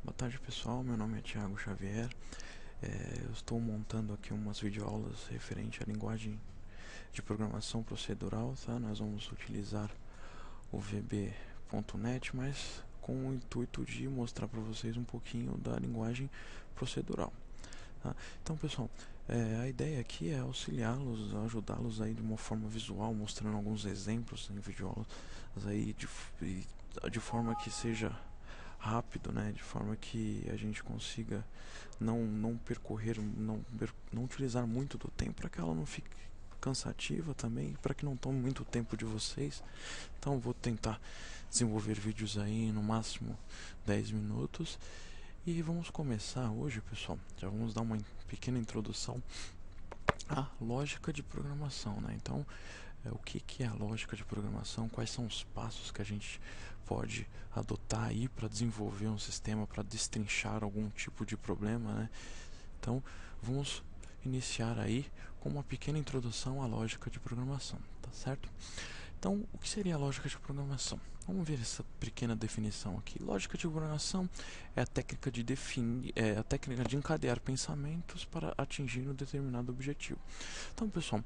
Boa tarde pessoal, meu nome é Thiago Xavier. Eu estou montando aqui umas videoaulas referente à linguagem de programação procedural, tá? Nós vamos utilizar o VB.NET, mas com o intuito de mostrar para vocês um pouquinho da linguagem procedural, tá? Então pessoal, a ideia aqui é auxiliá-los, ajudá-los aí de uma forma visual, mostrando alguns exemplos em videoaulas aí de forma que seja rápido, né, de forma que a gente consiga não percorrer, não utilizar muito do tempo, para que ela não fique cansativa também, para que não tome muito tempo de vocês. Então vou tentar desenvolver vídeos aí no máximo 10 minutos. E vamos começar hoje, pessoal. Já vamos dar uma pequena introdução à lógica de programação, né? Então, o que é a lógica de programação, quais são os passos que a gente pode adotar aí para desenvolver um sistema, para destrinchar algum tipo de problema, né? Então, vamos iniciar aí com uma pequena introdução à lógica de programação, tá certo? Então, o que seria a lógica de programação? Vamos ver essa pequena definição aqui. Lógica de programação é a técnica de a técnica de encadear pensamentos para atingir um determinado objetivo. Então, pessoal,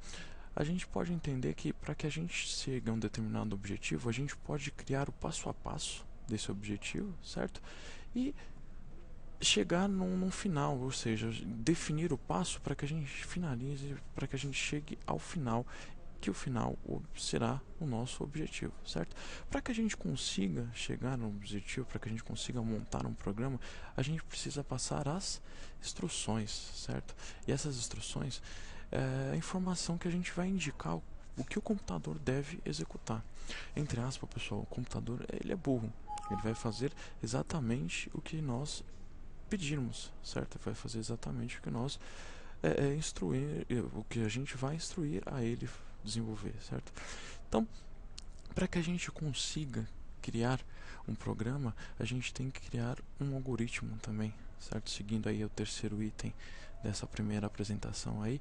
a gente pode entender que para que a gente chegue a um determinado objetivo, a gente pode criar o passo a passo desse objetivo, certo? E chegar num final, ou seja, definir o passo para que a gente finalize, para que a gente chegue ao final, que o final será o nosso objetivo, certo? Para que a gente consiga chegar no objetivo, para que a gente consiga montar um programa, a gente precisa passar as instruções, certo? E essas instruções a informação que a gente vai indicar o que o computador deve executar. Entre aspas, pessoal, o computador ele é burro. Ele vai fazer exatamente o que nós pedirmos, certo? Ele vai fazer exatamente o que nós instruir, o que a gente vai instruir a ele desenvolver, certo? Então, para que a gente consiga criar um programa, a gente tem que criar um algoritmo também, certo? Seguindo aí o terceiro item dessa primeira apresentação aí.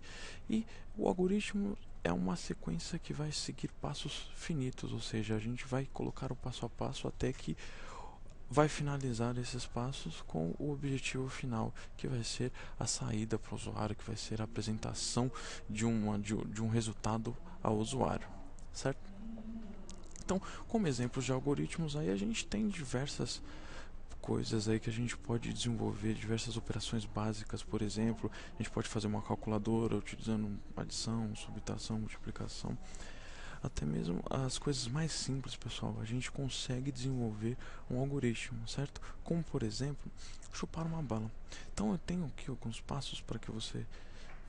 E o algoritmo é uma sequência que vai seguir passos finitos, ou seja, a gente vai colocar o passo a passo até que vai finalizar esses passos com o objetivo final, que vai ser a saída para o usuário, que vai ser a apresentação de um resultado ao usuário, certo? Então, como exemplos de algoritmos aí, a gente tem diversas coisas aí que a gente pode desenvolver, diversas operações básicas, por exemplo, a gente pode fazer uma calculadora utilizando adição, subtração, multiplicação, até mesmo as coisas mais simples, pessoal, a gente consegue desenvolver um algoritmo, certo? Como, por exemplo, chupar uma bala. Então eu tenho aqui alguns passos para que você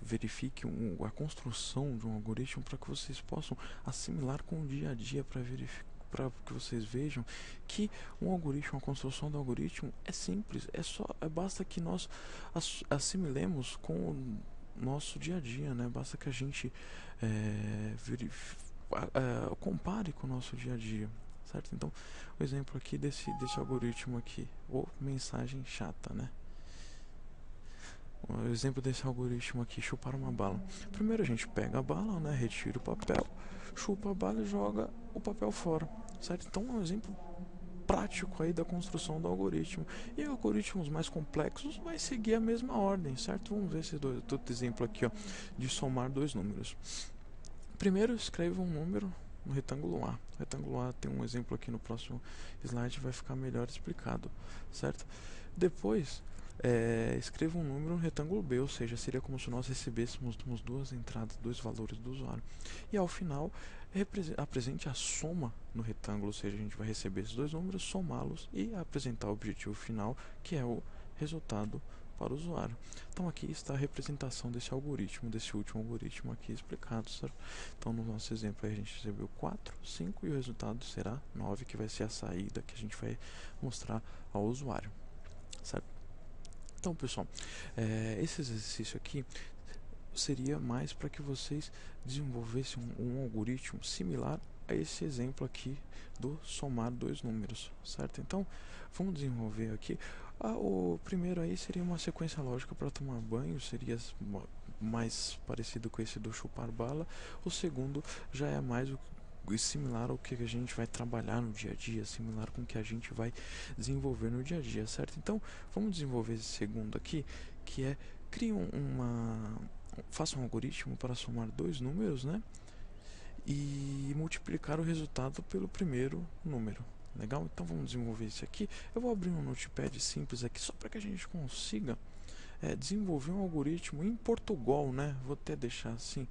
verifique a construção de um algoritmo, para que vocês possam assimilar com o dia a dia, para verificar, para que vocês vejam que um algoritmo, a construção do algoritmo é simples, basta que nós assimilemos com o nosso dia a dia, né? Basta que a gente compare com o nosso dia a dia, certo? Então, o exemplo aqui desse algoritmo aqui, ou mensagem chata, né? O exemplo desse algoritmo aqui, chupar uma bala. Primeiro a gente pega a bala, né, retira o papel, chupa a bala e joga o papel fora, certo? Então é um exemplo prático aí da construção do algoritmo. E algoritmos mais complexos vai seguir a mesma ordem, certo? Vamos ver esse outro exemplo aqui, ó, de somar dois números. Primeiro escreva um número no retângulo A. O retângulo A tem um exemplo aqui no próximo slide, vai ficar melhor explicado, certo? Depois escreva um número no retângulo B, ou seja, seria como se nós recebêssemos duas entradas, dois valores do usuário. E ao final, apresente a soma no retângulo, ou seja, a gente vai receber esses dois números, somá-los e apresentar o objetivo final, que é o resultado para o usuário. Então aqui está a representação desse algoritmo, desse último algoritmo aqui explicado, certo? Então no nosso exemplo a gente recebeu 4, 5 e o resultado será 9, que vai ser a saída que a gente vai mostrar ao usuário, certo? Então, pessoal, esse exercício aqui seria mais para que vocês desenvolvessem um algoritmo similar a esse exemplo aqui do somar dois números, certo? Então, vamos desenvolver aqui. O primeiro aí seria uma sequência lógica para tomar banho, seria mais parecido com esse do chupar bala. O segundo já é mais similar ao que a gente vai trabalhar no dia a dia, similar com o que a gente vai desenvolver no dia a dia, certo? Então, vamos desenvolver esse segundo aqui, que é faça um algoritmo para somar dois números, né? E multiplicar o resultado pelo primeiro número. Legal? Então vamos desenvolver isso aqui. Eu vou abrir um notepad simples aqui só para que a gente consiga desenvolver um algoritmo em Portugal, né? Vou até deixar assim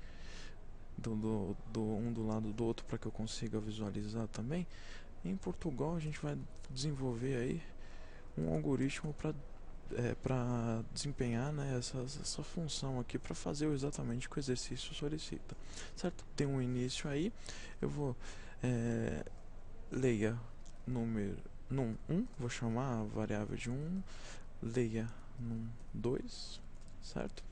um do lado do outro para que eu consiga visualizar também. Em Portugal a gente vai desenvolver aí um algoritmo para desempenhar, né, essa função aqui, para fazer exatamente o que o exercício solicita, certo? Tem um início aí, eu vou leia número num 1, vou chamar a variável de 1, leia num 2, certo?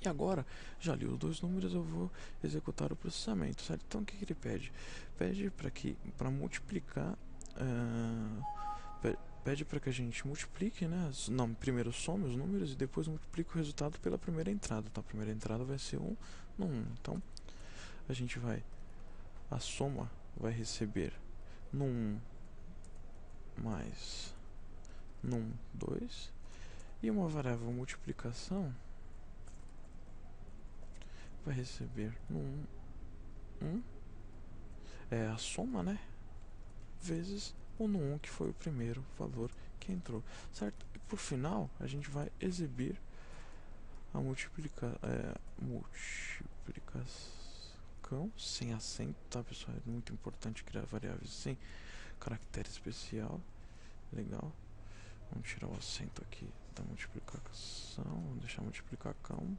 E agora, já li os dois números, eu vou executar o processamento, certo? Então o que ele pede? Pede para multiplicar, pede para que a gente multiplique, né? Não, primeiro some os números e depois multiplique o resultado pela primeira entrada. Então a primeira entrada vai ser 1 no 1. Então a soma vai receber no 1 mais no 2, e uma variável multiplicação vai receber no 1 a soma, né, vezes o no 1, que foi o primeiro valor que entrou, certo? E por final a gente vai exibir a multiplicação sem acento, tá, pessoal? É muito importante criar variáveis sem caractere especial. Legal. Vamos tirar o acento aqui da multiplicação, vamos deixar multiplicacão.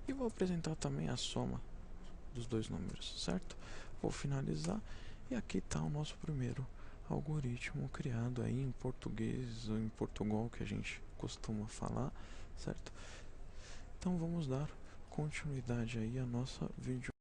E vou apresentar também a soma dos dois números, certo? Vou finalizar e aqui está o nosso primeiro algoritmo criado aí em português ou em Portugal, que a gente costuma falar, certo? Então vamos dar continuidade aí à nossa vídeo